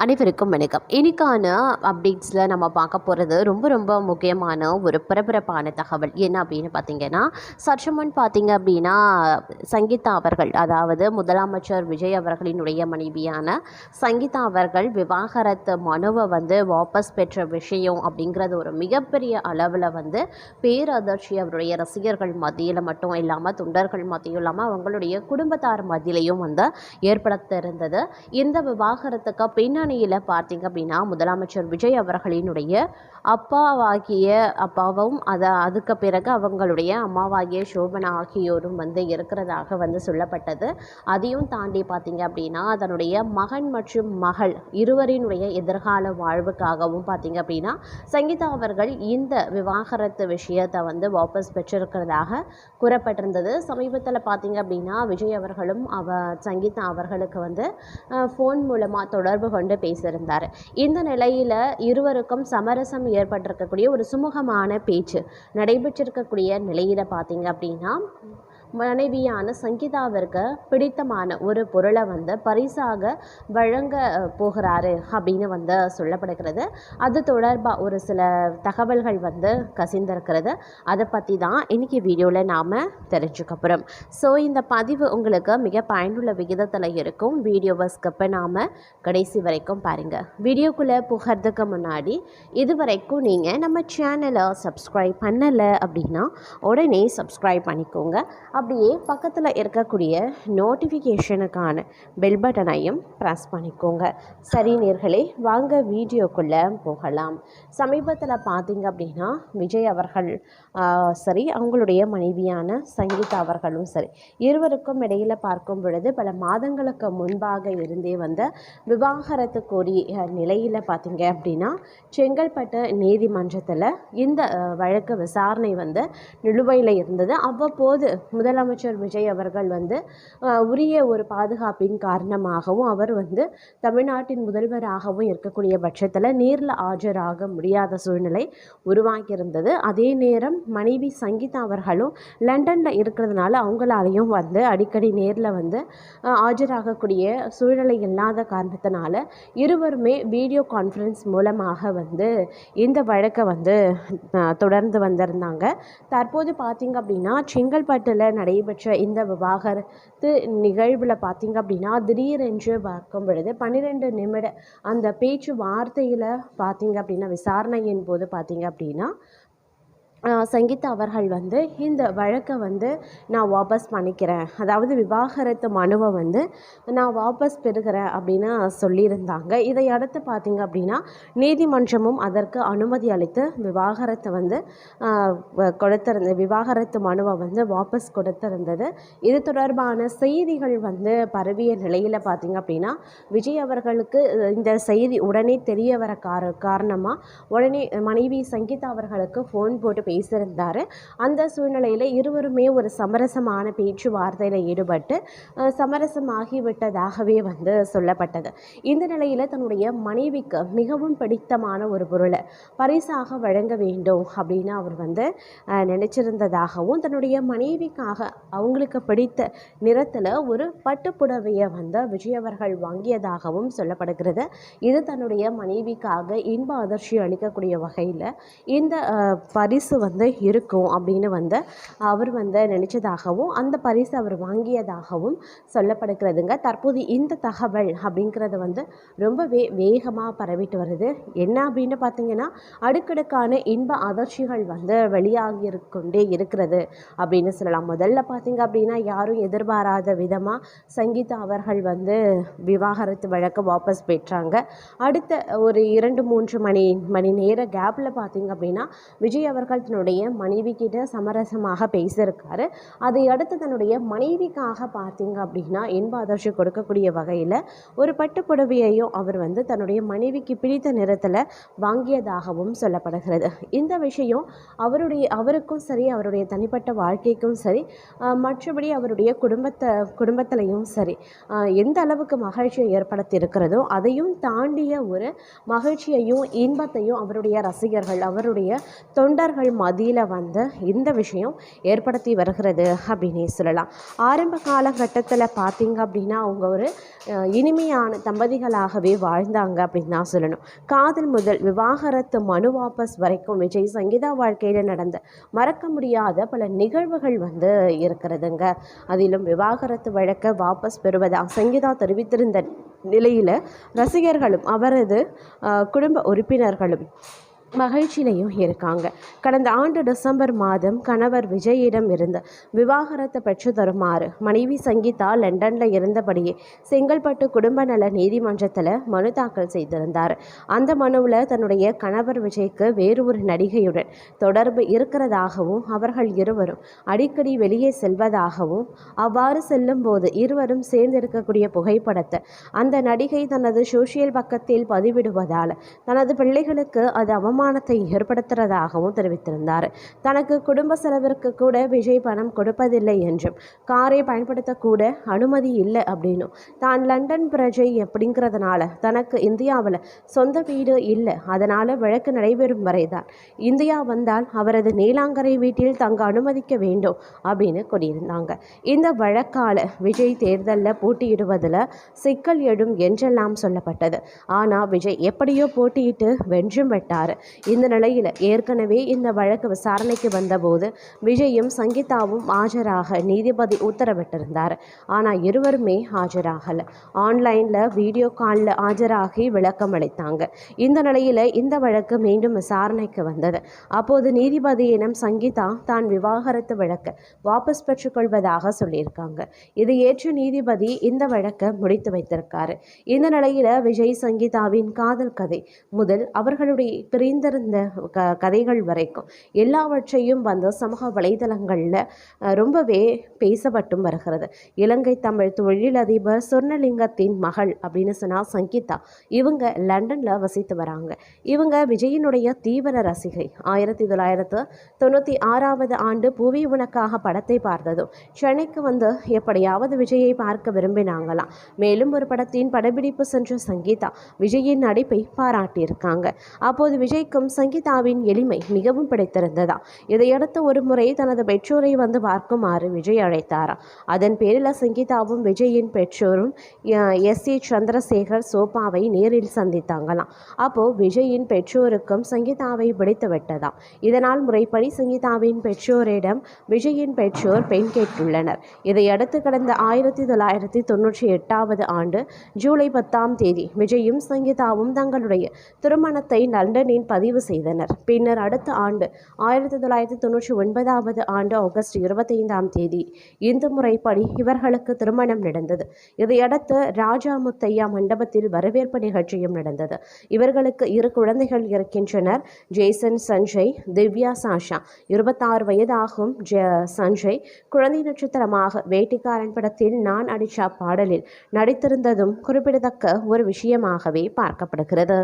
அனைவருக்கும் வணக்கம். இன்னைக்கான அப்டேட்ஸில் நம்ம பார்க்க போகிறது ரொம்ப ரொம்ப முக்கியமான ஒரு பரபரப்பான தகவல். என்ன அப்படின்னு பார்த்தீங்கன்னா, சற்று முன் பார்த்தீங்க அப்படின்னா சங்கீதா அவர்கள், அதாவது முதலமைச்சர் விஜய் அவர்களினுடைய மனைவியான சங்கீதா அவர்கள் விவாகரத்து மனுவை வாபஸ் பெற்ற விஷயம் அப்படிங்கிறது ஒரு மிகப்பெரிய அளவில் பேரதிர்ச்சி அவருடைய ரசிகர்கள் மத்தியில் மட்டும் இல்லாமல் தொண்டர்கள் மத்தியும் இல்லாமல் அவங்களுடைய குடும்பத்தார் மத்தியிலையும் ஏற்படுத்தியிருந்தது. இந்த விவாகரத்துக்கு பின்னணியில் பார்த்தீங்க அப்படின்னா முதலமைச்சர் விஜய் அவர்களினுடைய அப்பாவும் அதுக்கு பிறகு அவங்களுடைய அம்மாவாகிய சோபனா ஆகியோரும் இருக்கிறதாக சொல்லப்பட்டது. அதையும் தாண்டி பார்த்தீங்க அப்படின்னா அதனுடைய மகன் மற்றும் மகள் இருவரினுடைய எதிர்கால வாழ்வுக்காகவும் பார்த்தீங்க அப்படின்னா சங்கீதா அவர்கள் இந்த விவாகரத்து விஷயத்தை வாபஸ் பெற்றிருக்கிறதாக கூறப்பட்டிருந்தது. சமீபத்தில் பார்த்தீங்க அப்படின்னா விஜய் அவர்களும் சங்கீதா அவர்களுக்கு ஃபோன் மூலமாக தொடர்பு கொண்டு பேசியிருந்தார். இந்த நிலையில் இருவருக்கும் சமரசம் ஏற்பட்டிருக்கக்கூடிய ஒரு சுமூகமான பேச்சு நடைபெற்றிருக்கக்கூடிய நிலையில் பார்த்தீங்க அப்படின்னா மனைவியான சங்கீதாவிற்கு பிடித்தமான ஒரு பொருளை பரிசாக வழங்க போகிறாரு அப்படின்னு சொல்லப்படுகிறது. அது தொடர்பாக ஒரு சில தகவல்கள் கசிந்திருக்கிறது. அதை பற்றி தான் இன்றைக்கி வீடியோவில் நாம் தெரிஞ்சுக்க போகிறோம். ஸோ இந்த பதிவு உங்களுக்கு மிக பயனுள்ள விகிதத்தில் இருக்கும். வீடியோவை ஸ்கிப் பண்ணாமல் கடைசி வரைக்கும் பாருங்கள். வீடியோக்குள்ளே போகிறதுக்கு முன்னாடி இதுவரைக்கும் நீங்கள் நம்ம சேனலை சப்ஸ்கிரைப் பண்ணலை அப்படின்னா உடனே சப்ஸ்கிரைப் பண்ணிக்கோங்க. அப்படியே பக்கத்தில் இருக்கக்கூடிய நோட்டிஃபிகேஷனுக்கான பெல் பட்டனையும் ப்ரெஸ் பண்ணிக்கோங்க. சரி நேர்களே, வாங்க வீடியோக்குள்ளே போகலாம். சமீபத்தில் பார்த்தீங்க அப்படின்னா விஜய் அவர்கள் சரி, அவங்களுடைய மனைவியான சங்கீதா அவர்களும் சரி, இருவருக்கும் இடையில் பார்க்கும் பொழுது பல மாதங்களுக்கு முன்பாக இருந்தே விவாகரத்து கோரிய நிலையில் பார்த்தீங்க அப்படின்னா செங்கல்பட்டு நீதிமன்றத்தில் இந்த வழக்கு விசாரணை நிலுவையில் இருந்தது. அவ்வப்போது முதலமைச்சர் விஜய் அவர்கள் உரிய ஒரு பாதுகாப்பின் காரணமாகவும் அவர் தமிழ்நாட்டின் முதல்வராகவும் இருக்கக்கூடிய பட்சத்தில் நேரில் ஆஜராக முடியாத சூழ்நிலை உருவாகியிருந்தது. அதே நேரம் மனைவி சங்கீதா அவர்களும் லண்டனில் இருக்கிறதுனால அவங்களாலையும் அடிக்கடி நேரில் ஆஜராகக்கூடிய சூழ்நிலை இல்லாத காரணத்தினால இருவருமே வீடியோ கான்ஃபரன்ஸ் மூலமாக இந்த வழக்கை தொடர்ந்து வந்திருந்தாங்க. தற்போது பார்த்தீங்க அப்படின்னா செங்கல்பட்டில் நடைபெற்ற இந்த விவாகரத்து நிகழ்வில் பார்த்தீங்க அப்படின்னா திடீரென்று பார்க்கும் பொழுது 12 நிமிட அந்த பேச்சு வார்த்தையில் பார்த்தீங்க அப்படின்னா விசாரணையின் போது பார்த்தீங்க அப்படின்னா சங்கீதா அவர்கள் இந்த வழக்கை நான் வாபஸ் பண்ணிக்கிறேன், அதாவது விவாகரத்து மனுவை நான் வாபஸ் பெறுகிறேன் அப்படின்னு சொல்லியிருந்தாங்க. இதை அடுத்து பார்த்தீங்க அப்படின்னா நீதிமன்றமும் அதற்கு அனுமதி அளித்து விவாகரத்தை விவாகரத்து மனுவை வாபஸ் கொடுத்திருந்தது. இது தொடர்பான செய்திகள் பரவிய நிலையில் பார்த்தீங்க அப்படின்னா விஜய் அவர்களுக்கு இந்த செய்தி உடனே தெரிய வர காரணமாக உடனே மனைவி சங்கீதா அவர்களுக்கு ஃபோன் போட்டு பேசியிருந்தார். அந்த சூழ்நிலையில் இருவருமே ஒரு சமரசமான பேச்சுவார்த்தையில் ஈடுபட்டு சமரசமாகிவிட்டதாகவே சொல்லப்பட்டது. இந்த நிலையில் தன்னுடைய மனைவிக்கு மிகவும் பிடித்தமான ஒரு பொருளை பரிசாக வழங்க வேண்டும் அப்படின்னு அவர் நினைச்சிருந்ததாகவும் தன்னுடைய மனைவிக்காக அவங்களுக்கு பிடித்த நிறத்தில் ஒரு பட்டுப்புடவையை விஜய் அவர்கள் வாங்கியதாகவும் சொல்லப்படுகிறது. இது தன்னுடைய மனைவிக்காக இன்ப அதிர்ச்சி அளிக்கக்கூடிய வகையில் இந்த பரிசு இருக்கும் அப்படின்னு அவர் நினைச்சதாகவும் அந்த பரிசு அவர் வாங்கியதாகவும் சொல்லப்படுகிறதுங்க. தற்போது இந்த தகவல் அப்படிங்கிறது ரொம்பவே வேகமாக பரவிட்டு வருது. என்ன அப்படின்னு பார்த்தீங்கன்னா அடுக்கடுக்கான இன்ப அதிர்ச்சிகள் வெளியாகி கொண்டே இருக்கிறது அப்படின்னு சொல்லலாம். முதல்ல பார்த்தீங்க அப்படின்னா யாரும் எதிர்பாராத விதமாக சங்கீதா அவர்கள் விவாகரத்து வழக்கை வாபஸ் பெற்றாங்க. அடுத்த ஒரு 2-3 மணி நேர கேப்பில் பார்த்தீங்க அப்படின்னா விஜய் அவர்கள் தன்னுடைய மனைவி கிட்ட சமரசமாக பேசியிருக்காரு. அதை அடுத்து தன்னுடைய மனைவிக்காக பார்த்தீங்க அப்படின்னா இன்ப அதிர்ச்சி கொடுக்கக்கூடிய வகையில் ஒரு பட்டு புடவையையும் அவர் தன்னுடைய மனைவிக்கு பிடித்த நிறத்தில் வாங்கியதாகவும் சொல்லப்படுகிறது. இந்த விஷயம் அவருக்கும் சரி, அவருடைய தனிப்பட்ட வாழ்க்கைக்கும் சரி, மற்றபடி அவருடைய குடும்பத்திலையும் சரி எந்த அளவுக்கு மகிழ்ச்சியை ஏற்படுத்தி இருக்கிறதோ அதையும் தாண்டிய ஒரு மகிழ்ச்சியையும் இன்பத்தையும் அவருடைய ரசிகர்கள், அவருடைய தொண்டர்கள் மத்தியில் வந்து இந்த விஷயம் ஏற்படுத்தி வருகிறது அப்படின்னே சொல்லலாம். ஆரம்ப காலகட்டத்தில் பார்த்திங்க அப்படின்னா அவங்க ஒரு இனிமையான தம்பதிகளாகவே வாழ்ந்தாங்க அப்படின்னு தான் சொல்லணும். காதல் முதல் விவாகரத்து மனு வாபஸ் வரைக்கும் விஜய் சங்கீதா வாழ்க்கையில் நடந்த மறக்க முடியாத பல நிகழ்வுகள் வந்து இருக்கிறதுங்க. அதிலும் விவாகரத்து வழக்கை வாபஸ் பெறுவதாக சங்கீதா தெரிவித்திருந்த நிலையில் ரசிகர்களும் அவரது குடும்ப உறுப்பினர்களும் மகிழ்ச்சியிலையும் இருக்காங்க. கடந்த ஆண்டு டிசம்பர் மாதம் கணவர் விஜயிடம் இருந்து விவாகரத்தை பெற்று தருமாறு மனைவி சங்கீதா லண்டனில் இருந்தபடியே செங்கல்பட்டு குடும்ப நல நீதிமன்றத்தில் மனு தாக்கல் செய்திருந்தார். அந்த மனுவில் தன்னுடைய கணவர் விஜய்க்கு வேறு ஒரு நடிகையுடன் தொடர்பு இருக்கிறதாகவும் அவர்கள் இருவரும் அடிக்கடி வெளியே செல்வதாகவும் அவ்வாறு செல்லும் போது இருவரும் சேர்ந்திருக்கக்கூடிய புகைப்படத்தை அந்த நடிகை தனது சோசியல் பக்கத்தில் பதிவிடுவதால் தனது பிள்ளைகளுக்கு அது அவமானத்தை ஏற்படுத்துறதாகவும் தெரிவித்திருந்தார். தனக்கு குடும்ப செலவிற்கு கூட விஜய் பணம் கொடுப்பதில்லை என்றும் காரை பயன்படுத்தக்கூட அனுமதி இல்லை அப்படின்னும் தான் லண்டன் பிரஜை அப்படிங்கிறதுனால தனக்கு இந்தியாவில் சொந்த வீடு இல்லை, அதனால் வழக்கு நடைபெறும் வரைதான் இந்தியா வந்தால் அவரது நீலாங்கரை வீட்டில் தங்க அனுமதிக்க வேண்டும் அப்படின்னு கூறியிருந்தாங்க. இந்த வழக்கால விஜய் தேர்தலில் போட்டியிடுவதில் சிக்கல் எழும் என்றெல்லாம் சொல்லப்பட்டது. ஆனால் விஜய் எப்படியோ போட்டியிட்டு வென்றும் விட்டார். இந்த நிலையில் ஏற்கனவே இந்த வழக்கு விசாரணைக்கு வந்தபோது விஜயும் சங்கீதாவும் ஆஜராக நீதிபதி உத்தரவிட்டிருந்தார். ஆனால் இருவருமே ஆஜராகலை. ஆன்லைனில் வீடியோ காலில் ஆஜராகி விளக்கம் அளித்தாங்க. இந்த நிலையில் இந்த வழக்கு மீண்டும் விசாரணைக்கு வந்தது. அப்போது நீதிபதியிடம் சங்கீதா தான் விவாகரத்து வழக்கை வாபஸ் பெற்றுக்கொள்வதாக சொல்லியிருக்காங்க. இதை ஏற்று நீதிபதி இந்த வழக்கை முடித்து வைத்திருக்காரு. இந்த நிலையில் விஜய் சங்கீதாவின் காதல் கதை முதல் அவர்களுடைய பிரிந்திருந்த கதைகள் வரைக்கும் எல்லாவற்றையும் வந்து சமூக வலைதளங்களில் ரொம்பவே பேசப்பட்டும் வருகிறது. இலங்கை தமிழ் தொழிலதிபர் சொர்ணலிங்கத்தின் மகள் அப்படின்னு சொன்னால் சங்கீதா இவங்க லண்டனில் வசித்து வராங்க. இவங்க விஜயினுடைய தீவிர ரசிகை. 1996 ஆண்டு பூவி உனக்காக படத்தை பார்த்ததும் சென்னைக்கு வந்து எப்படியாவது விஜயை பார்க்க விரும்பினாங்களாம். மேலும் ஒரு படத்தின் படப்பிடிப்பு சென்ற சங்கீதா விஜயின் நடிப்பை பாராட்டியிருக்காங்க. அப்போது விஜய்க்கும் சங்கீதாவின் எளிமை மிகவும் பிடித்திருந்ததா. இதையடுத்து ஒரு முறை தனது பெற்றோரை வந்து பார்க்குமாறு விஜய் அழைத்தாராம். அதன் பேரில் சங்கீதாவும் விஜயின் பெற்றோரும் எஸ்.ஏ. சந்திரசேகர் சோபாவை நேரில் சந்தித்தாங்களாம். அப்போது விஜயின் பெற்றோருக்கும் சங்கீதாவை பிடித்து விட்டதாம். இதனால் முறைப்படி சங்கீதாவின் பெற்றோரிடம் விஜயின் பெற்றோர் பெண் கேட்டுள்ளனர். இதையடுத்து கடந்த 1998 ஆண்டு ஜூலை 10 விஜயும் சங்கீதாவும் தங்களுடைய திருமணத்தை லண்டனில் பதிவு செய்தனர். பின்னர் அடுத்த ஆண்டு 1999 ஆண்டு ஆகஸ்ட் 25 இந்து முறைப்படி இவர்களுக்கு திருமணம் நடந்தது. இதையடுத்து ராஜா முத்தையா மண்டபத்தில் வரவேற்பு நிகழ்ச்சியும் நடந்தது. இவர்களுக்கு 2 குழந்தைகள் இருக்கின்றனர். ஜேசன் சஞ்சய், திவ்யா சாஷா. 26 வயதாகும் சஞ்சய் குழந்தை நட்சத்திரமாக வேட்டிக்காரன் படத்தில் நான் அடிச்சா பாடலில் நடித்திருந்ததும் குறிப்பிடத்தக்க ஒரு விஷயமாகவே பார்க்கப்படுகிறது.